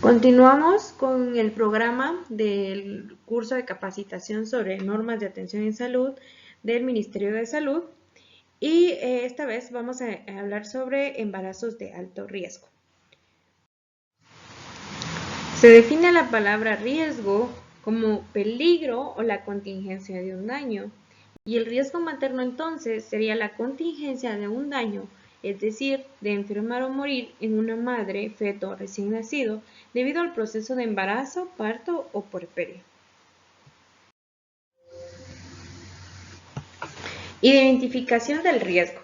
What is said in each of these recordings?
Continuamos con el programa del curso de capacitación sobre normas de atención en salud del Ministerio de Salud y esta vez vamos a hablar sobre embarazos de alto riesgo. Se define la palabra riesgo como peligro o la contingencia de un daño y el riesgo materno entonces sería la contingencia de un daño, es decir, de enfermar o morir en una madre, feto o recién nacido debido al proceso de embarazo, parto o puerperio. Identificación del riesgo.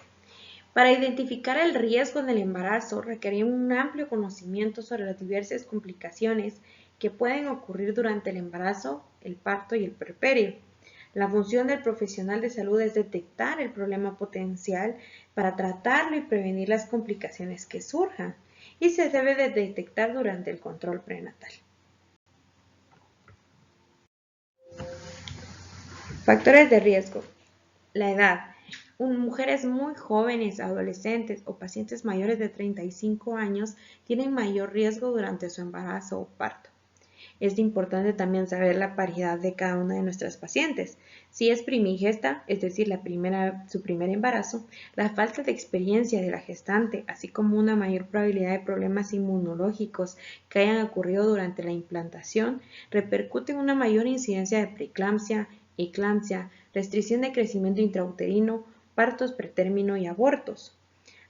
Para identificar el riesgo en el embarazo requiere un amplio conocimiento sobre las diversas complicaciones que pueden ocurrir durante el embarazo, el parto y el puerperio. La función del profesional de salud es detectar el problema potencial para tratarlo y prevenir las complicaciones que surjan, y se debe de detectar durante el control prenatal. Factores de riesgo. La edad. Mujeres muy jóvenes, adolescentes o pacientes mayores de 35 años tienen mayor riesgo durante su embarazo o parto. Es importante también saber la paridad de cada una de nuestras pacientes. Si es primigesta, es decir, su primer embarazo, la falta de experiencia de la gestante, así como una mayor probabilidad de problemas inmunológicos que hayan ocurrido durante la implantación, repercute en una mayor incidencia de preeclampsia, eclampsia, restricción de crecimiento intrauterino, partos pretérmino y abortos.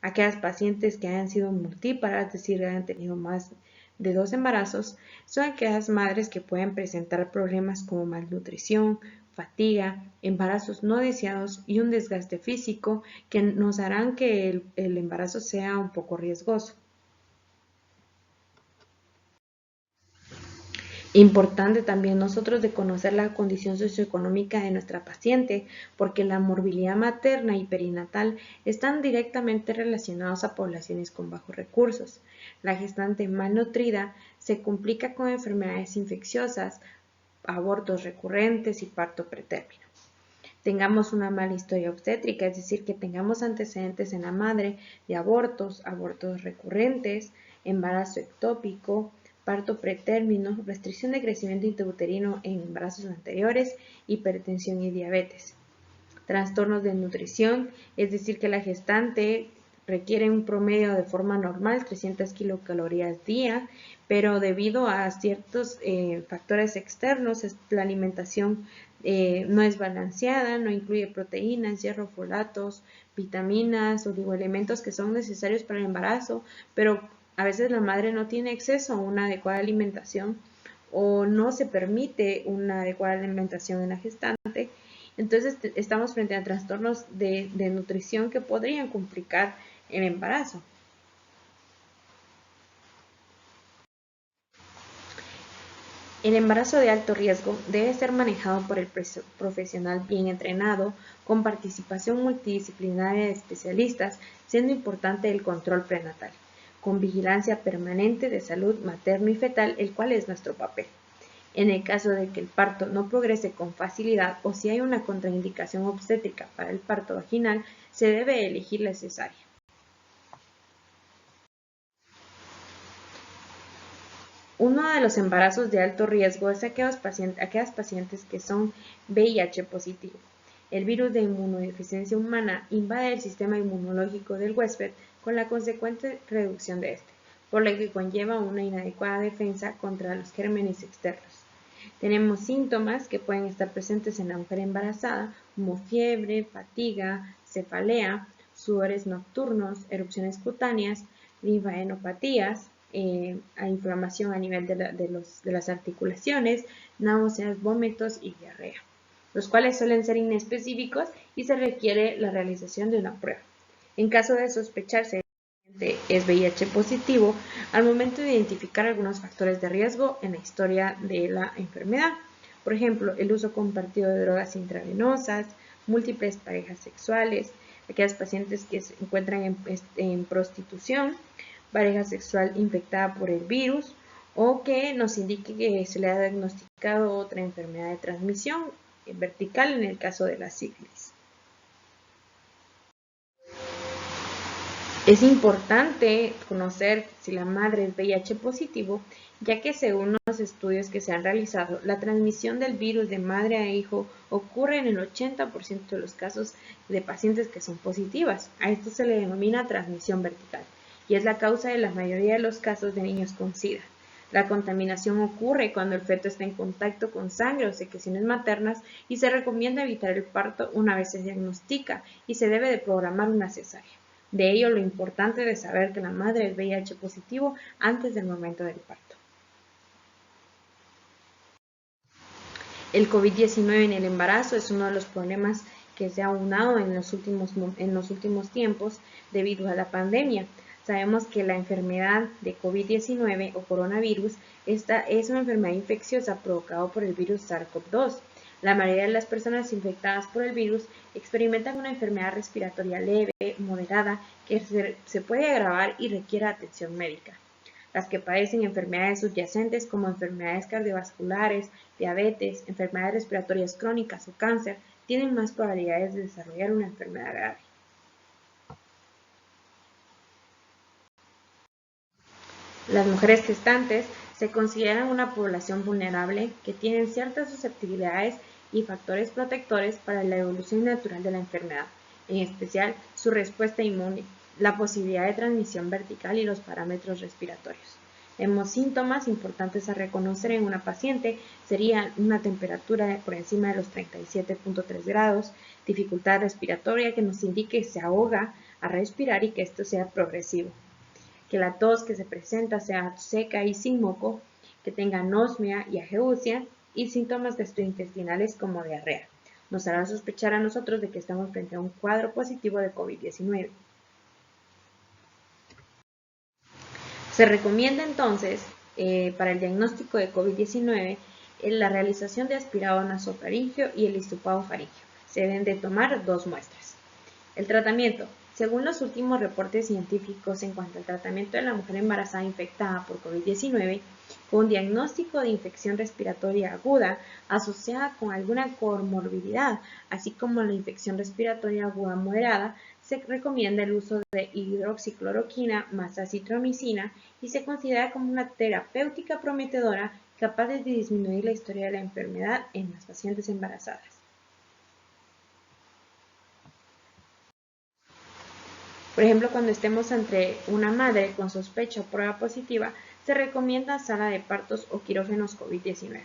Aquellas pacientes que hayan sido multíparas, es decir, hayan tenido más de 2 embarazos, son aquellas madres que pueden presentar problemas como malnutrición, fatiga, embarazos no deseados y un desgaste físico que nos harán que el embarazo sea un poco riesgoso. Importante también nosotros de conocer la condición socioeconómica de nuestra paciente, porque la morbilidad materna y perinatal están directamente relacionados a poblaciones con bajos recursos. La gestante malnutrida se complica con enfermedades infecciosas, abortos recurrentes y parto pretérmino. Tengamos una mala historia obstétrica, es decir, que tengamos antecedentes en la madre de abortos, abortos recurrentes, embarazo ectópico, parto pretérmino, restricción de crecimiento intrauterino en embarazos anteriores, hipertensión y diabetes. Trastornos de nutrición, es decir, que la gestante requiere un promedio de forma normal 300 kilocalorías día, pero debido a ciertos factores externos, la alimentación no es balanceada, no incluye proteínas, hierro, folatos, vitaminas, oligoelementos que son necesarios para el embarazo, pero a veces la madre no tiene acceso a una adecuada alimentación o no se permite una adecuada alimentación en la gestante. Entonces estamos frente a trastornos de nutrición que podrían complicar el embarazo. El embarazo de alto riesgo debe ser manejado por el profesional bien entrenado, con participación multidisciplinaria de especialistas, siendo importante el control prenatal, con vigilancia permanente de salud materno y fetal, el cual es nuestro papel. En el caso de que el parto no progrese con facilidad o si hay una contraindicación obstétrica para el parto vaginal, se debe elegir la cesárea. Uno de los embarazos de alto riesgo es aquellas pacientes que son VIH positivo. El virus de inmunodeficiencia humana invade el sistema inmunológico del huésped con la consecuente reducción de este, por lo que conlleva una inadecuada defensa contra los gérmenes externos. Tenemos síntomas que pueden estar presentes en la mujer embarazada, como fiebre, fatiga, cefalea, sudores nocturnos, erupciones cutáneas, linfadenopatías, inflamación a nivel de las articulaciones, náuseas, vómitos y diarrea, los cuales suelen ser inespecíficos y se requiere la realización de una prueba. En caso de sospecharse es VIH positivo, al momento de identificar algunos factores de riesgo en la historia de la enfermedad. Por ejemplo, el uso compartido de drogas intravenosas, múltiples parejas sexuales, aquellas pacientes que se encuentran en prostitución, pareja sexual infectada por el virus o que nos indique que se le ha diagnosticado otra enfermedad de transmisión vertical en el caso de la sífilis. Es importante conocer si la madre es VIH positivo, ya que según los estudios que se han realizado, la transmisión del virus de madre a hijo ocurre en el 80% de los casos de pacientes que son positivas. A esto se le denomina transmisión vertical y es la causa de la mayoría de los casos de niños con SIDA. La contaminación ocurre cuando el feto está en contacto con sangre o secreciones maternas y se recomienda evitar el parto una vez se diagnostica y se debe de programar una cesárea. De ello lo importante de saber que la madre es VIH positivo antes del momento del parto. El COVID-19 en el embarazo es uno de los problemas que se ha aunado en los últimos tiempos debido a la pandemia. Sabemos que la enfermedad de COVID-19 o coronavirus es una enfermedad infecciosa provocada por el virus SARS-CoV-2. La mayoría de las personas infectadas por el virus experimentan una enfermedad respiratoria leve, moderada, que se puede agravar y requiere atención médica. Las que padecen enfermedades subyacentes como enfermedades cardiovasculares, diabetes, enfermedades respiratorias crónicas o cáncer, tienen más probabilidades de desarrollar una enfermedad grave. Las mujeres gestantes se consideran una población vulnerable que tienen ciertas susceptibilidades y factores protectores para la evolución natural de la enfermedad, en especial su respuesta inmune, la posibilidad de transmisión vertical y los parámetros respiratorios. Vemos síntomas importantes a reconocer en una paciente serían una temperatura por encima de los 37.3 grados, dificultad respiratoria que nos indique que se ahoga a respirar y que esto sea progresivo, que la tos que se presenta sea seca y sin moco, que tenga anosmia y ageusia y síntomas gastrointestinales como diarrea. Nos hará sospechar a nosotros de que estamos frente a un cuadro positivo de COVID-19. Se recomienda entonces para el diagnóstico de COVID-19 la realización de aspirado nasofaringeo y el hisopado faríngeo. Se deben de tomar 2 muestras. El tratamiento. Según los últimos reportes científicos en cuanto al tratamiento de la mujer embarazada infectada por COVID-19, con diagnóstico de infección respiratoria aguda asociada con alguna comorbilidad, así como la infección respiratoria aguda moderada, se recomienda el uso de hidroxicloroquina más acitromicina y se considera como una terapéutica prometedora capaz de disminuir la historia de la enfermedad en las pacientes embarazadas. Por ejemplo, cuando estemos ante una madre con sospecha o prueba positiva, se recomienda sala de partos o quirófanos COVID-19,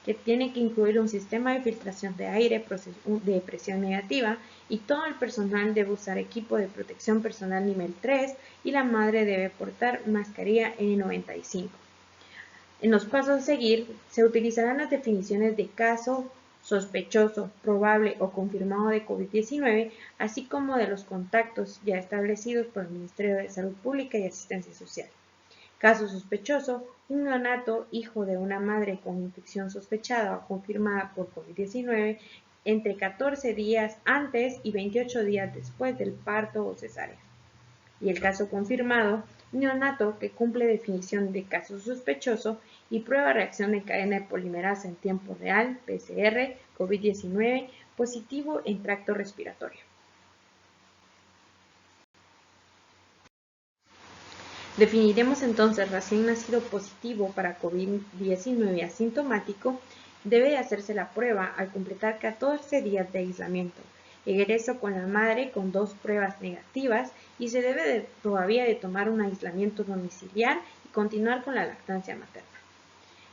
que tiene que incluir un sistema de filtración de aire de presión negativa y todo el personal debe usar equipo de protección personal nivel 3 y la madre debe portar mascarilla N95. En los pasos a seguir, se utilizarán las definiciones de caso, sospechoso, probable o confirmado de COVID-19, así como de los contactos ya establecidos por el Ministerio de Salud Pública y Asistencia Social. Caso sospechoso, un neonato hijo de una madre con infección sospechada o confirmada por COVID-19 entre 14 días antes y 28 días después del parto o cesárea. Y el caso confirmado, neonato que cumple definición de caso sospechoso y prueba reacción de cadena de polimerasa en tiempo real, PCR, COVID-19, positivo en tracto respiratorio. Definiremos entonces recién nacido positivo para COVID-19 asintomático. Debe de hacerse la prueba al completar 14 días de aislamiento. Egreso con la madre con 2 pruebas negativas y se debe todavía de tomar un aislamiento domiciliar y continuar con la lactancia materna.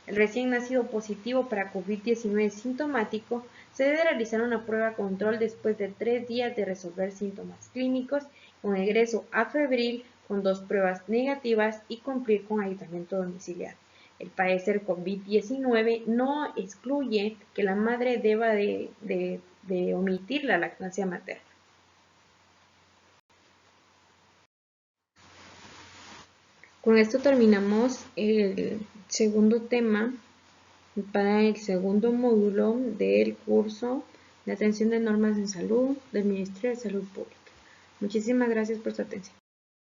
El recién nacido positivo para COVID-19 sintomático se debe realizar una prueba control después de 3 días de resolver síntomas clínicos con egreso afebril con 2 pruebas negativas y cumplir con aislamiento domiciliar. El padecer COVID-19 no excluye que la madre deba de omitir la lactancia materna. Con esto terminamos el segundo tema para el segundo módulo del curso de atención de normas en salud del Ministerio de Salud Pública. Muchísimas gracias por su atención.